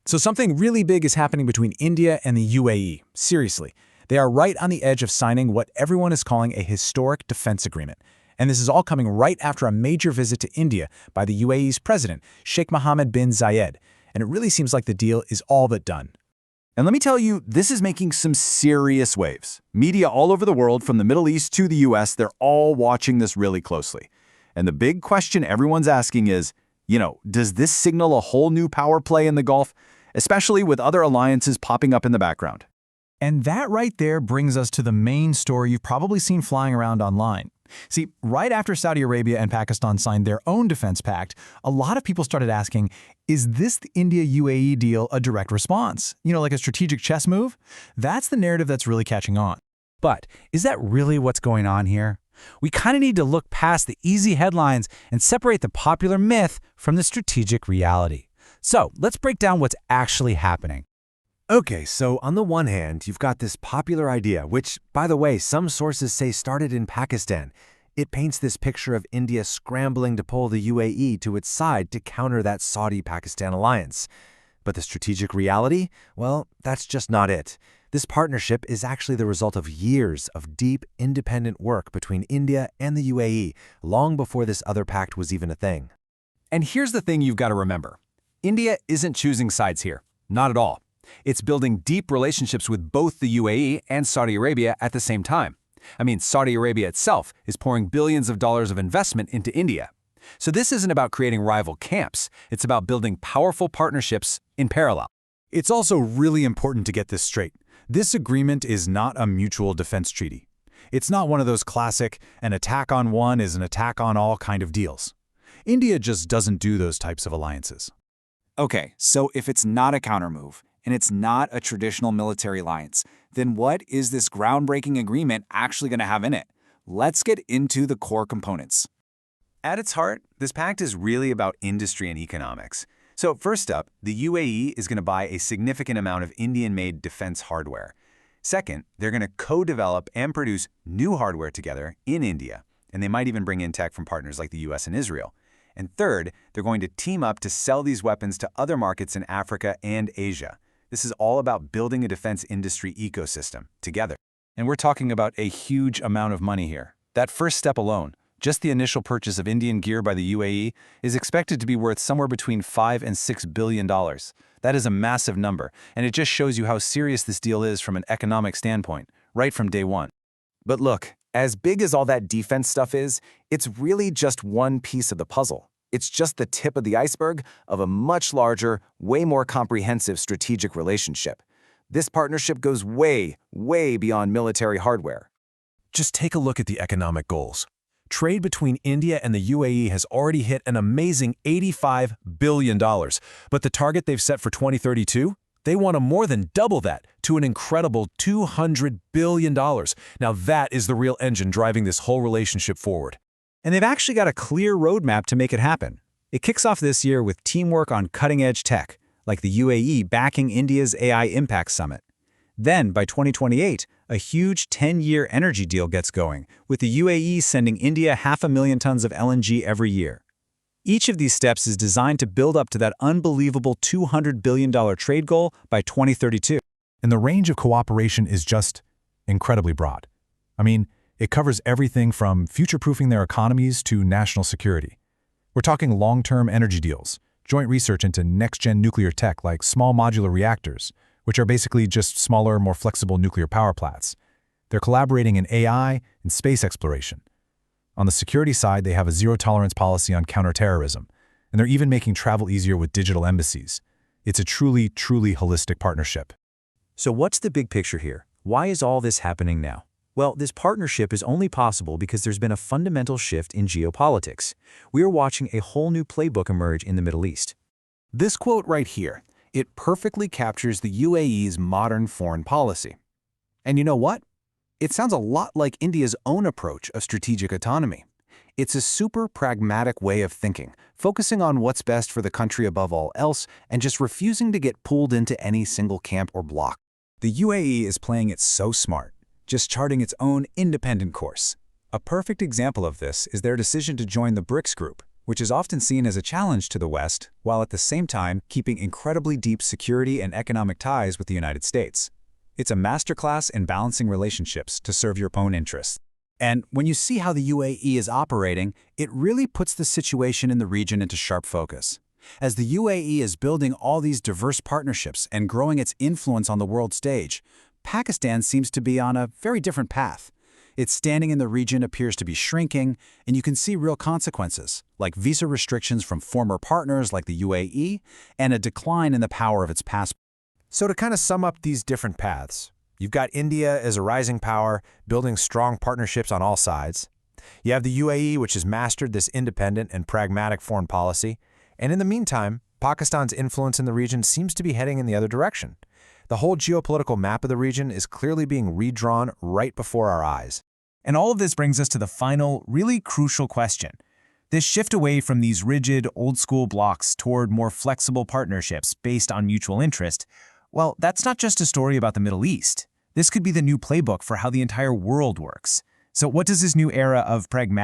So something really big is happening between India and the UAE. Seriously. They are right on the edge of signing what everyone is calling a historic defense agreement. And this is all coming right after a major visit to India by the UAE's president, Sheikh Mohammed bin Zayed. And it really seems like the deal is all but done. And let me tell you, this is making some serious waves. Media all over the world, from the Middle East to the US, they're all watching this really closely. And the big question everyone's asking is, does this signal a whole new power play in the Gulf, especially with other alliances popping up in the background? And that right there brings us to the main story you've probably seen flying around online. See, right after Saudi Arabia and Pakistan signed their own defense pact, a lot of people started asking, is this the India-UAE deal a direct response? Like a strategic chess move? That's the narrative that's really catching on. But is that really what's going on here? We kind of need to look past the easy headlines and separate the popular myth from the strategic reality. So let's break down what's actually happening. Okay, so on the one hand, you've got this popular idea, which, by the way, some sources say started in Pakistan. It paints this picture of India scrambling to pull the UAE to its side to counter that Saudi-Pakistan alliance. But the strategic reality? Well, that's just not it. This partnership is actually the result of years of deep, independent work between India and the UAE, long before this other pact was even a thing. And here's the thing you've got to remember. India isn't choosing sides here. Not at all. It's building deep relationships with both the UAE and Saudi Arabia at the same time. Saudi Arabia itself is pouring billions of dollars of investment into India. So this isn't about creating rival camps. It's about building powerful partnerships in parallel. It's also really important to get this straight. This agreement is not a mutual defense treaty. It's not one of those classic, an attack on one is an attack on all kind of deals. India just doesn't do those types of alliances. Okay, so if it's not a countermove, and it's not a traditional military alliance, then what is this groundbreaking agreement actually going to have in it? Let's get into the core components. At its heart, this pact is really about industry and economics. So first up, the UAE is going to buy a significant amount of Indian-made defense hardware. Second, they're going to co-develop and produce new hardware together in India, and they might even bring in tech from partners like the US and Israel. And third, they're going to team up to sell these weapons to other markets in Africa and Asia. This is all about building a defense industry ecosystem together. And we're talking about a huge amount of money here. That first step alone, just the initial purchase of Indian gear by the UAE, is expected to be worth somewhere between $5 and $6 billion. That is a massive number, and it just shows you how serious this deal is from an economic standpoint, right from day one. But look, as big as all that defense stuff is, it's really just one piece of the puzzle. It's just the tip of the iceberg of a much larger, way more comprehensive strategic relationship. This partnership goes way, way beyond military hardware. Just take a look at the economic goals. Trade between India and the UAE has already hit an amazing $85 billion, but the target they've set for 2032? They want to more than double that to an incredible $200 billion. Now that is the real engine driving this whole relationship forward. And they've actually got a clear roadmap to make it happen. It kicks off this year with teamwork on cutting-edge tech, like the UAE backing India's AI Impact Summit. Then, by 2028, a huge 10-year energy deal gets going, with the UAE sending India 500,000 tons of LNG every year. Each of these steps is designed to build up to that unbelievable $200 billion trade goal by 2032. And the range of cooperation is just incredibly broad. It covers everything from future-proofing their economies to national security. We're talking long-term energy deals, joint research into next-gen nuclear tech like small modular reactors, which are basically just smaller, more flexible nuclear power plants. They're collaborating in AI and space exploration. On the security side, they have a zero-tolerance policy on counterterrorism, and they're even making travel easier with digital embassies. It's a truly, truly holistic partnership. So what's the big picture here? Why is all this happening now? Well, this partnership is only possible because there's been a fundamental shift in geopolitics. We are watching a whole new playbook emerge in the Middle East. This quote right here, it perfectly captures the UAE's modern foreign policy. And you know what? It sounds a lot like India's own approach of strategic autonomy. It's a super pragmatic way of thinking, focusing on what's best for the country above all else and just refusing to get pulled into any single camp or bloc. The UAE is playing it so smart, just charting its own independent course. A perfect example of this is their decision to join the BRICS group, which is often seen as a challenge to the West, while at the same time keeping incredibly deep security and economic ties with the United States. It's a masterclass in balancing relationships to serve your own interests. And when you see how the UAE is operating, it really puts the situation in the region into sharp focus. As the UAE is building all these diverse partnerships and growing its influence on the world stage, Pakistan seems to be on a very different path. Its standing in the region appears to be shrinking, and you can see real consequences, like visa restrictions from former partners like the UAE and a decline in the power of its passport. So to kind of sum up these different paths, you've got India as a rising power, building strong partnerships on all sides. You have the UAE, which has mastered this independent and pragmatic foreign policy. And in the meantime, Pakistan's influence in the region seems to be heading in the other direction. The whole geopolitical map of the region is clearly being redrawn right before our eyes. And all of this brings us to the final, really crucial question. This shift away from these rigid, old-school blocks toward more flexible partnerships based on mutual interest, well, that's not just a story about the Middle East. This could be the new playbook for how the entire world works. So what does this new era of pragmatic